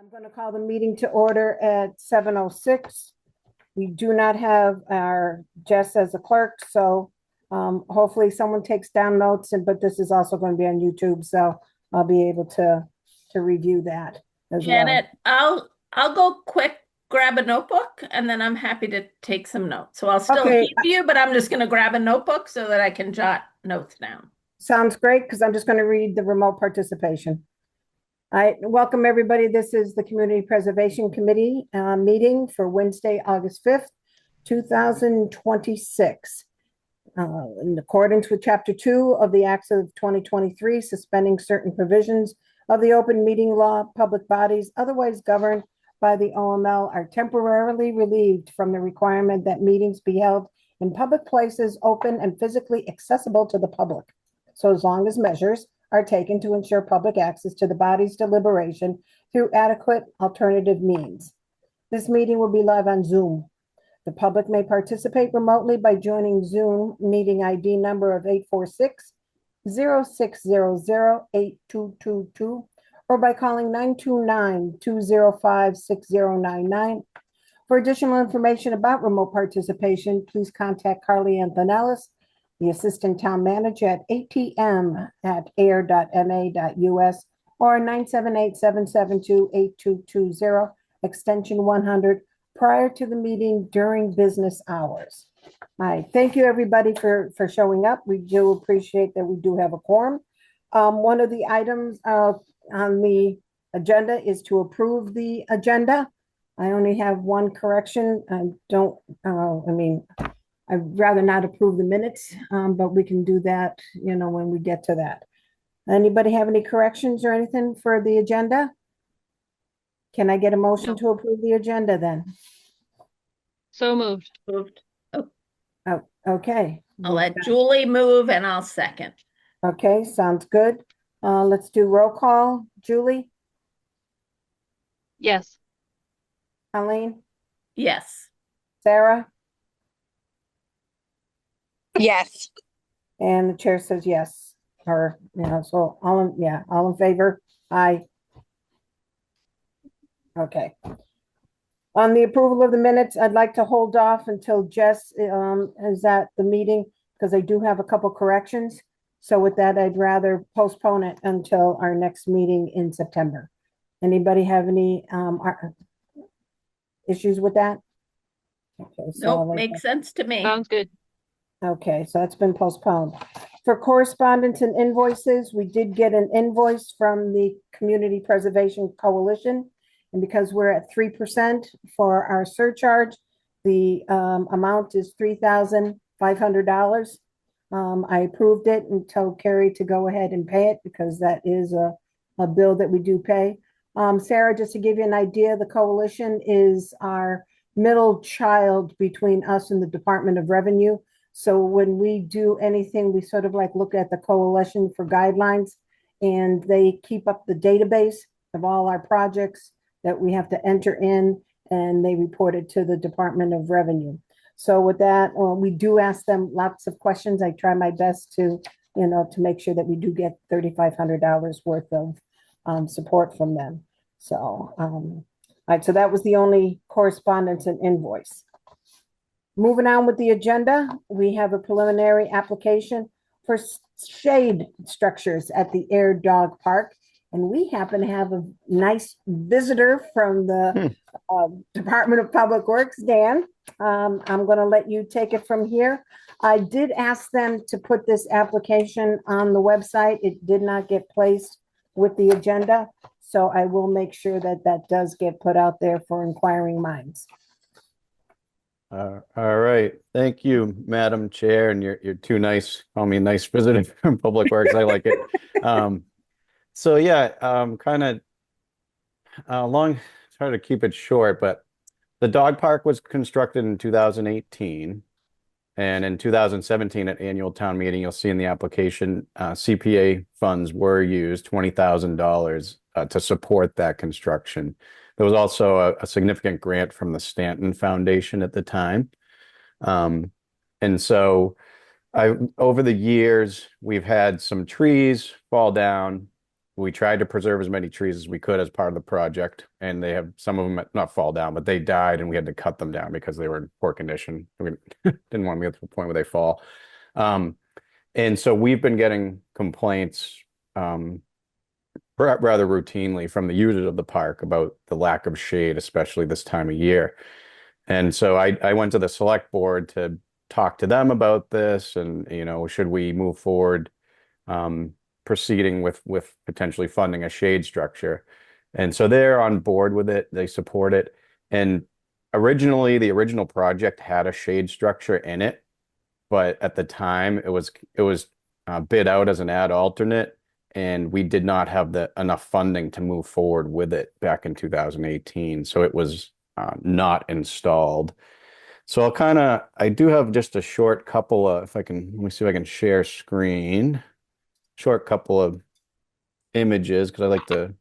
I'm going to call the meeting to order at 7:06. We do not have our Jess as a clerk, so hopefully someone takes down notes, but this is also going to be on YouTube, so I'll be able to review that as well. Janet, I'll go quick, grab a notebook, and then I'm happy to take some notes. So I'll still Okay. hear you, but I'm just going to grab a notebook so that I can jot notes down. Sounds great, because I'm just going to read the remote participation. I welcome everybody. This is the Community Preservation Committee meeting for Wednesday, August 5th, 2026. In accordance with Chapter 2 of the Acts of 2023, suspending certain provisions of the open meeting law, public bodies otherwise governed by the OML are temporarily relieved from the requirement that meetings be held in public places open and physically accessible to the public. So as long as measures are taken to ensure public access to the body's deliberation through adequate alternative means. This meeting will be live on Zoom. The public may participate remotely by joining Zoom meeting ID number of 846-0600-8222 or by calling 929-205-6099. For additional information about remote participation, please contact Carly Antonellis, the Assistant Town Manager at atm@ayer.ma.us or 978-772-8220, extension 100, prior to the meeting during business hours. All right, thank you everybody for showing up. We do appreciate that we do have a quorum. One of the items on the agenda is to approve the agenda. I only have one correction. I'd rather not approve the minutes, but we can do that, when we get to that. Anybody have any corrections or anything for the agenda? Can I get a motion to approve the agenda then? So moved. Oh, okay. I'll let Julie move and I'll second. Okay, sounds good. Let's do roll call. Julie? Yes. Colleen? Yes. Sarah? Yes. And the chair says yes. So all in favor? Aye. Okay. On the approval of the minutes, I'd like to hold off until Jess is at the meeting because I do have a couple corrections. So with that, I'd rather postpone it until our next meeting in September. Anybody have any issues with that? Okay, so Nope, makes sense to me. Sounds good. Okay, so that's been postponed. For correspondence and invoices, we did get an invoice from the Community Preservation Coalition. And because we're at 3% for our surcharge, the amount is $3,500. I approved it and told Carrie to go ahead and pay it because that is a bill that we do pay. Sarah, just to give you an idea, the coalition is our middle child between us and the Department of Revenue. So when we do anything, we sort of like look at the coalition for guidelines, and they keep up the database of all our projects that we have to enter in, and they report it to the Department of Revenue. So with that, we do ask them lots of questions. I try my best to make sure that we do get $3,500 worth of support from them. So, all right, so that was the only correspondence and invoice. Moving on with the agenda, we have a preliminary application for shade structures at the Ayer Dog Park. And we happen to have a nice visitor from the Department of Public Works, Dan. I'm going to let you take it from here. I did ask them to put this application on the website. It did not get placed with the agenda. So I will make sure that that does get put out there for inquiring minds. All right. Thank you, Madam Chair. And you're too nice. Call me a nice visitor from Public Works. I like it. So yeah, kind of try to keep it short, but the dog park was constructed in 2018. And in 2017 at annual town meeting, you'll see in the application, CPA funds were used, $20,000 to support that construction. There was also a significant grant from the Stanton Foundation at the time. And so over the years, we've had some trees fall down. we tried to preserve as many trees as we could as part of the project, and they have some of them not fall down, but they died, and we had to cut them down because they were in poor condition. We didn't want to get to the point where they fall. And so we've been getting complaints rather routinely from the users of the park about the lack of shade, especially this time of year. And so I went to the select board to talk to them about this, and should we move forward proceeding with potentially funding a shade structure. And so they're on board with it. They support it. And originally, the original project had a shade structure in it, but at the time it was bid out as an ad alternate, and we did not have enough funding to move forward with it back in 2018. So it was not installed. So I do have just a short couple of, let me see if I can share screen. Short couple of images because I like to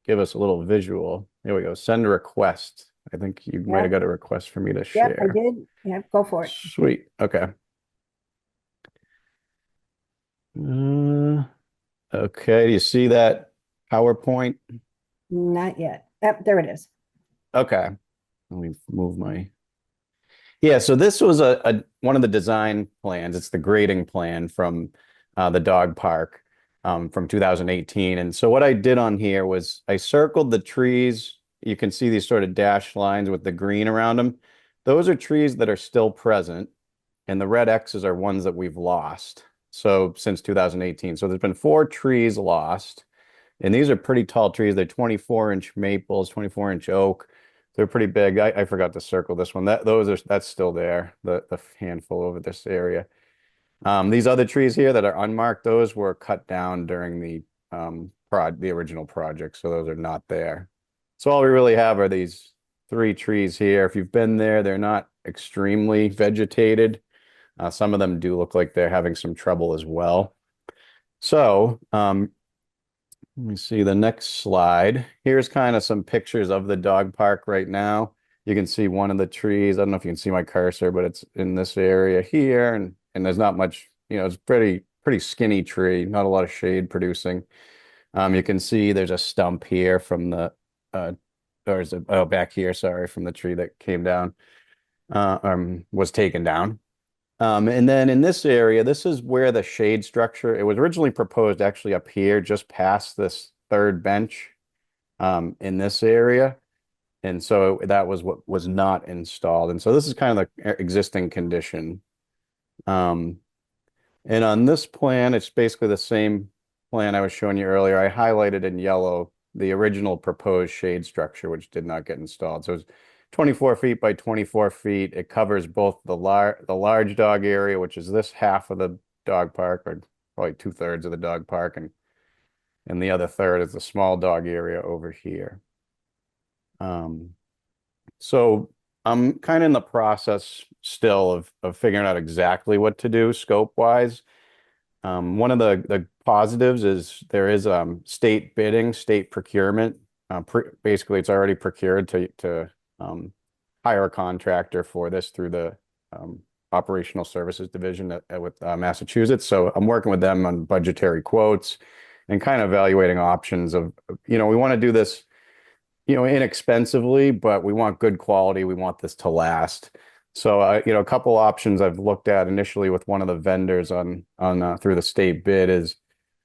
give us a little visual. Here we go. Send a request. I think you might have got a request for me to Yep, share. I did. Yep, go for it. Sweet. Okay. Okay. Do you see that PowerPoint? Not yet. Yep, there it is. Okay. Let me move my. Yeah. So this was one of the design plans. It's the grading plan from the dog park from 2018. And so what I did on here was I circled the trees. You can see these sort of dashed lines with the green around them. Those are trees that are still present, and the red X's are ones that we've lost. So since 2018. So there's been 4 trees lost, and these are pretty tall trees. They're 24-inch maples, 24-inch oak. They're pretty big. I forgot to circle this one. That's still there, the handful over this area. These other trees here that are unmarked, those were cut down during the original project, so those are not there. So all we really have are these 3 trees here. If you've been there, they're not extremely vegetated. Some of them do look like they're having some trouble as well. So let me see the next slide. Here's kind of some pictures of the dog park right now. You can see one of the trees. I don't know if you can see my cursor, but it's in this area here, and there's not much, it's pretty skinny tree, not a lot of shade producing. You can see there's a stump here from the back here, sorry, from the tree that came down, was taken down. And then in this area, this is where the shade structure, it was originally proposed actually up here, just past this third bench in this area. And so that was what was not installed. And so this is kind of the existing condition. And on this plan, it's basically the same plan I was showing you earlier. I highlighted in yellow the original proposed shade structure, which did not get installed. So it's 24 feet by 24 feet. It covers both the large dog area, which is this half of the dog park, or probably 2/3 of the dog park, and the other third is the small dog area over here. So I'm kind of in the process still of figuring out exactly what to do scope wise. One of the positives is there is state bidding, state procurement. Basically, it's already procured to hire a contractor for this through the Operational Services Division with Massachusetts. So I'm working with them on budgetary quotes and kind of evaluating options of, we want to do this, inexpensively, but we want good quality. We want this to last. So, a couple options I've looked at initially with one of the vendors on through the state bid is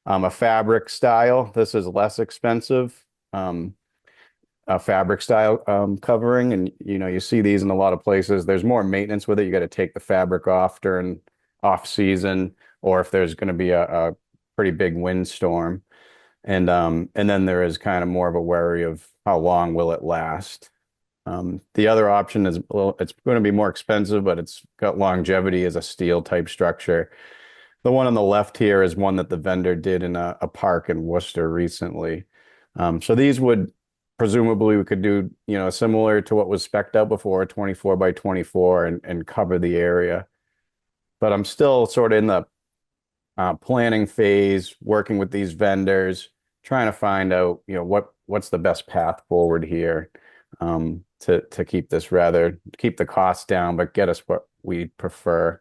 a fabric style. This is less expensive. A fabric style covering, and you see these in a lot of places. There's more maintenance with it. You got to take the fabric off during off season, or if there's going to be a pretty big windstorm, and then there is kind of more of a worry of how long will it last. The other option is, well, it's going to be more expensive, but it's got longevity as a steel type structure. The one on the left here is one that the vendor did in a park in Worcester recently. So these would presumably we could do, similar to what was spec'd out before, 24 by 24 and cover the area. But I'm still sort of in the planning phase, working with these vendors, trying to find out, what's the best path forward here to keep the costs down, but get us what we prefer.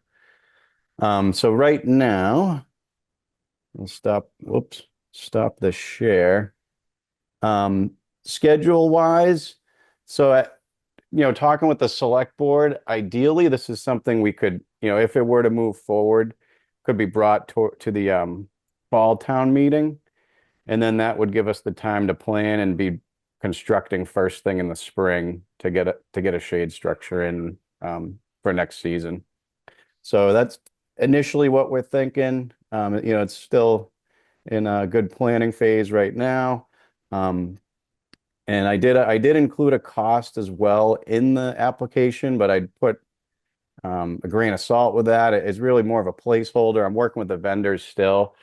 So right now, we'll stop. Whoops. stop the share. Schedule wise, so talking with the select board, ideally, this is something we could, if it were to move forward, could be brought to the fall town meeting. And then that would give us the time to plan and be constructing first thing in the spring to get a shade structure in for next season. So that's initially what we're thinking. It's still in a good planning phase right now. And I did include a cost as well in the application, but I'd put a grain of salt with that. It's really more of a placeholder. I'm working with the vendors still.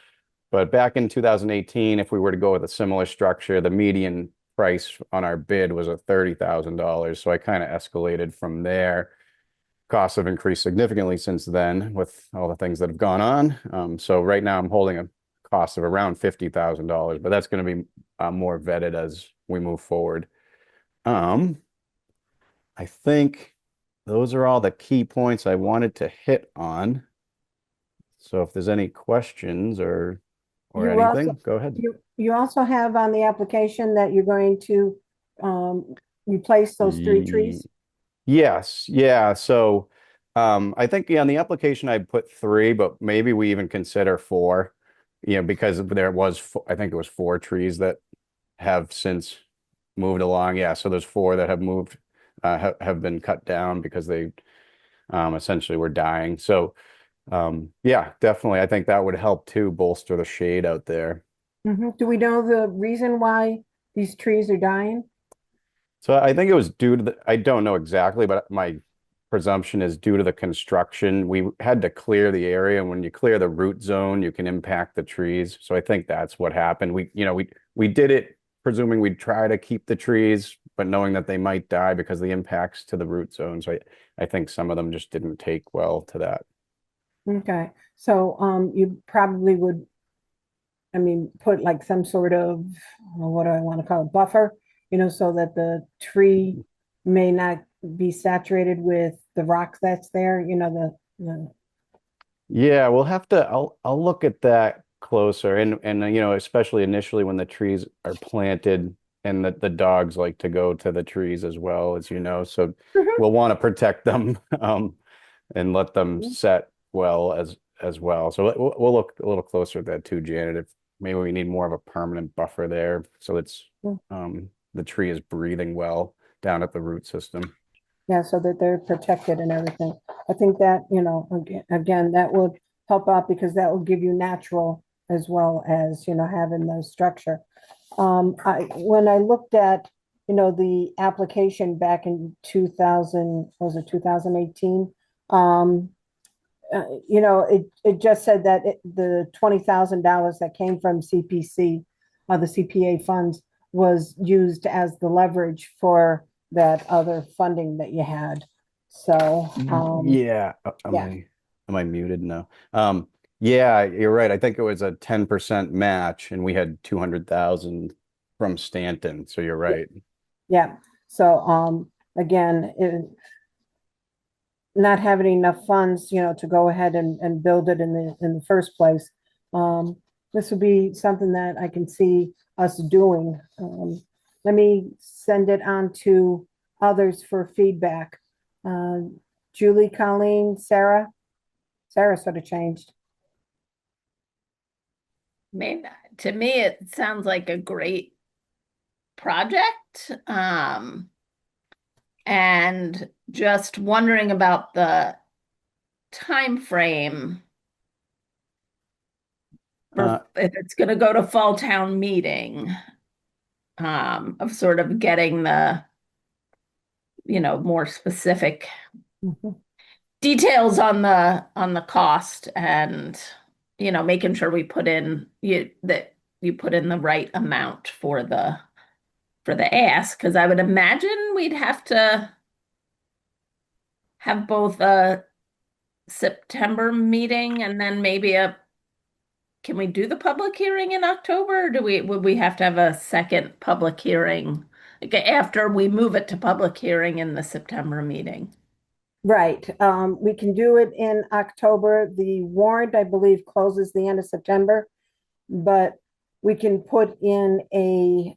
But back in 2018, if we were to go with a similar structure, the median price on our bid was at $30,000. So I kind of escalated from there. Costs have increased significantly since then with all the things that have gone on. So right now I'm holding a cost of around $50,000, but that's going to be more vetted as we move forward. I think those are all the key points I wanted to hit on. So if there's any questions or You anything, also- go ahead. You also have on the application that you're going to replace those 3 trees? Yes, yeah. So I think on the application I put 3, but maybe we even consider 4, because there was I think it was 4 trees that have since moved along. Yeah, so there's 4 that have moved have been cut down because they essentially were dying. So yeah, definitely. I think that would help too, bolster the shade out there. Do we know the reason why these trees are dying? So I think it was due to I don't know exactly, but my presumption is due to the construction. We had to clear the area, and when you clear the root zone, you can impact the trees. So I think that's what happened. We did it presuming we'd try to keep the trees, but knowing that they might die because of the impacts to the root zone. So I think some of them just didn't take well to that. Okay, so you probably would, I mean, put like some sort of, what do I want to call it, buffer, so that the tree may not be saturated with the rock that's there, Yeah, we'll have to. I'll look at that closer, and especially initially when the trees are planted, and the dogs like to go to the trees as well, as you know. So Mhm. we'll want to protect them, and let them set well as well. So we'll look a little closer at that too, Janet. If maybe we need more of a permanent buffer there, so the tree is breathing well down at the root system. Yeah, so that they're protected and everything. I think that, again, that would help out because that will give you natural as well as, having the structure. When I looked at, the application back in 2000, was it 2018? It just said that the $20,000 that came from CPC, the CPA funds, was used as the leverage for that other funding that you had. So, Yeah. yeah, Am I muted? No. Yeah, you're right. I think it was a 10% match and we had 200,000 from Stanton. So you're right. yeah. So, again, not having enough funds, to go ahead and build it in the first place. This would be something that I can see us doing. Let me send it on to others for feedback. Julie, Colleen, Sarah. Sarah sort of changed. I mean, to me, it sounds like a great project. And just wondering about the time frame for if it's going to go to fall town meeting, of sort of getting the, more specific Mhm. details on the cost and, making sure we put in that you put in the right amount for the ask, because I would imagine we'd have to have both a September meeting and then maybe can we do the public hearing in October? Or would we have to have a second public hearing like after we move it to public hearing in the September meeting? Right. We can do it in October. The warrant, I believe, closes the end of September. But we can put in a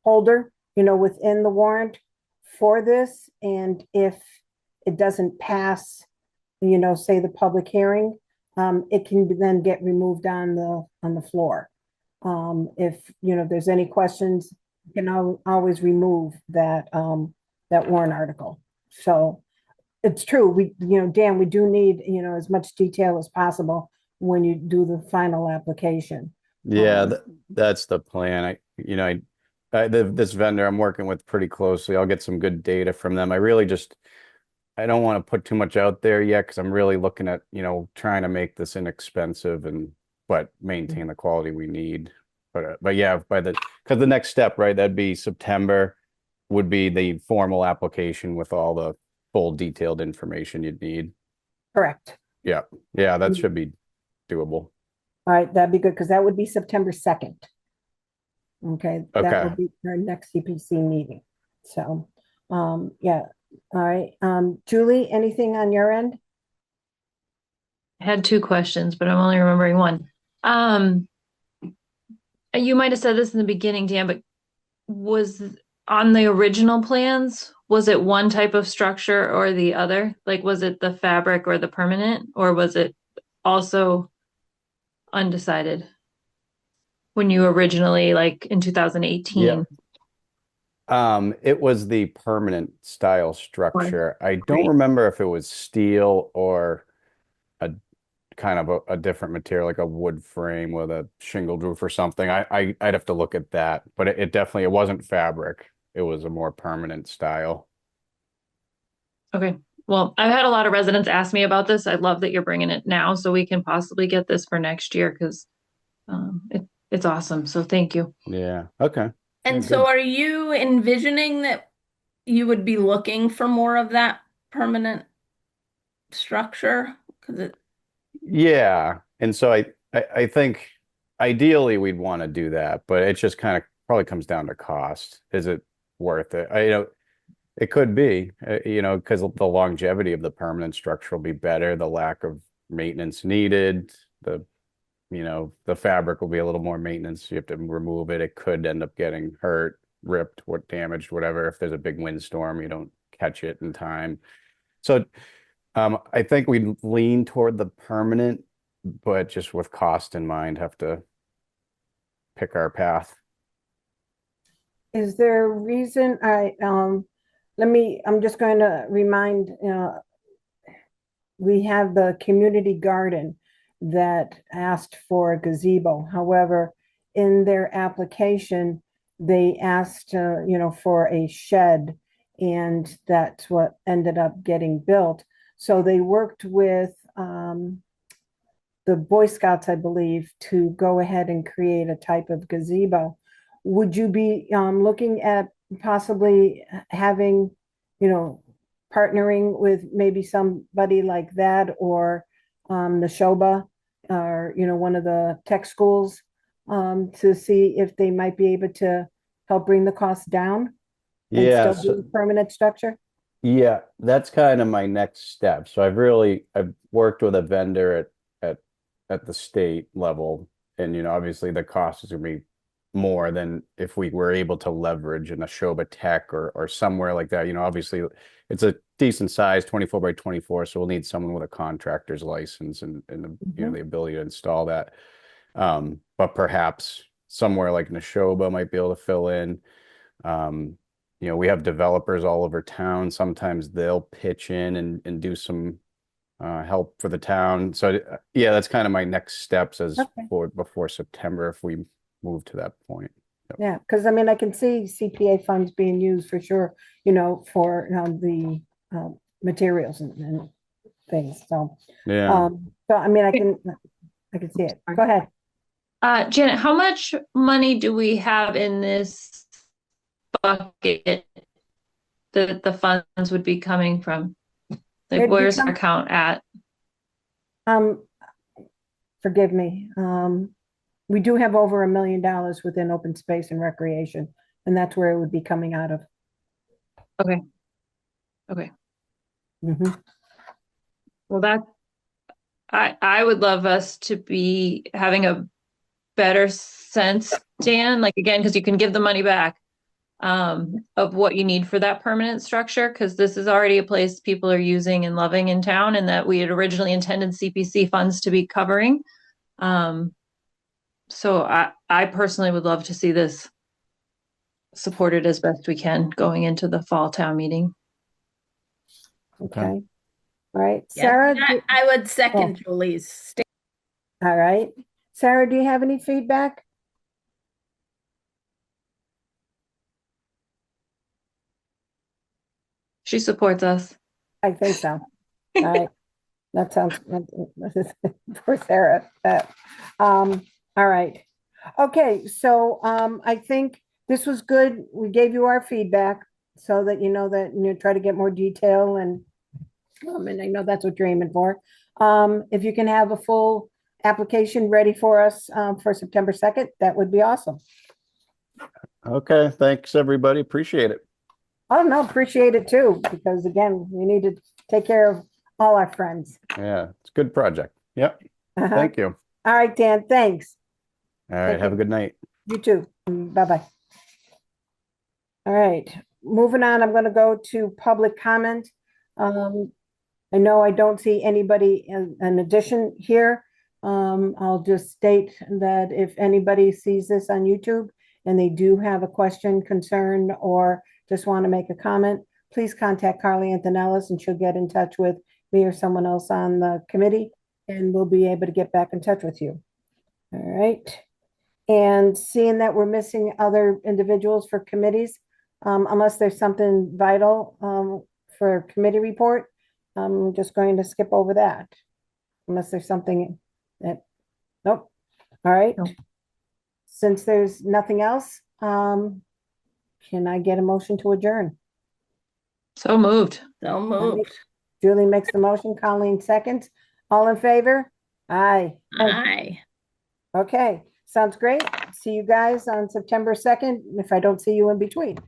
holder, within the warrant for this. And if it doesn't pass, say the public hearing, it can then get removed on the floor. If, there's any questions, you can always remove that warrant article. So it's true. Dan, we do need, as much detail as possible when you do the final application. Yeah, Um, that's the plan. This vendor I'm working with pretty closely. I'll get some good data from them. I don't want to put too much out there yet because I'm really looking at, trying to make this inexpensive but maintain the quality we need. But yeah, because the next step, right, that'd be September would be the formal application with all the full detailed information you'd need. Correct. Yeah. Yeah, that should be doable. All right, that'd be good, because that would be September 2nd. Okay, that Okay. will be our next CPC meeting. So, yeah, all right. Julie, anything on your end? I had two questions, but I'm only remembering one. You might have said this in the beginning, Dan, but was on the original plans, was it one type of structure or the other? Like, was it the fabric or the permanent, or was it also undecided when you originally, like in 2018? It was the permanent style structure. I don't Great. remember if it was steel or a kind of a different material, like a wood frame with a shingled roof or something. I'd have to look at that, but it definitely, it wasn't fabric. It was a more permanent style. Okay. Well, I've had a lot of residents ask me about this. I love that you're bringing it now so we can possibly get this for next year because it's awesome. So thank you. Yeah. Okay. And Yeah, so good. are you envisioning that you would be looking for more of that permanent structure? Because it, Yeah. And so I think ideally we'd want to do that, but it just kind of probably comes down to cost. Is it worth it? It could be, because the longevity of the permanent structure will be better, the lack of maintenance needed, the fabric will be a little more maintenance. You have to remove it. It could end up getting hurt, ripped, damaged, whatever. If there's a big windstorm, you don't catch it in time. So I think we lean toward the permanent, but just with cost in mind, have to pick our path. Is there a reason I'm just going to remind, we have the community garden that asked for a gazebo. However, in their application, they asked, for a shed, and that's what ended up getting built. So they worked with the Boy Scouts, I believe, to go ahead and create a type of gazebo. Would you be looking at possibly having, you know, partnering with maybe somebody like that, or the Shoba, or, one of the tech schools, to see if they might be able to help bring the cost down and Yeah, still do the so permanent structure? yeah, that's kind of my next step. So I've worked with a vendor at at the state level, and obviously the cost is gonna be more than if we were able to leverage an Ashoba Tech or somewhere like that. Obviously it's a decent size, 24 by 24, so we'll need someone with a contractor's license and Mhm. the ability to install that. But perhaps somewhere like Neshoba might be able to fill in. Um, we have developers all over town. Sometimes they'll pitch in and do some help for the town. So yeah, that's kind of my next steps as Okay. for before September if we move to that point. Yep. Yeah, because I mean, I can see CPA funds being used for sure, for the materials and things. So, Yeah. I mean, I can see it. Go ahead. Janet, how much money do we have in this bucket that the funds would be coming from? Like, It where's our become, account at? um, forgive me. We do have over $1 million within open space and recreation, and that's where it would be coming out of. Okay. Okay. Mhm. Well, I would love us to be having a better sense, Dan, like again, because you can give the money back, of what you need for that permanent structure, because this is already a place people are using and loving in town, and that we had originally intended CPC funds to be covering. So I personally would love to see this supported as best we can going into the fall town meeting. Okay. All right, Yeah, Sarah, I would second Julie's statement. all right. Sarah, do you have any feedback? She supports us. I think so. All right. That sounds, for Sarah. All right. Okay, so I think this was good. We gave you our feedback so that you know that you try to get more detail and I know that's what you're aiming for. If you can have a full application ready for us for September 2nd, that would be awesome. Okay, thanks, everybody. Appreciate it. Oh, no, appreciate it too, because again, we need to take care of all our friends. Yeah, it's a good project. Yep. Uh-huh. Thank you. All right, Dan, thanks. All right, have a good night. You too. Bye-bye. All right, moving on, I'm going to go to public comment. I know I don't see anybody in addition here. I'll just state that if anybody sees this on YouTube and they do have a question, concern, or just want to make a comment, please contact Carly Antonellis and she'll get in touch with me or someone else on the committee, and we'll be able to get back in touch with you. All right. And seeing that we're missing other individuals for committees, unless there's something vital for committee report, I'm just going to skip over that. Unless there's something that, nope. All right. Nope. Since there's nothing else, can I get a motion to adjourn? So moved. So moved. Julie makes the motion, Colleen seconds. All in favor? Aye. Aye. Okay, sounds great. See you guys on September 2nd, if I don't see you in between.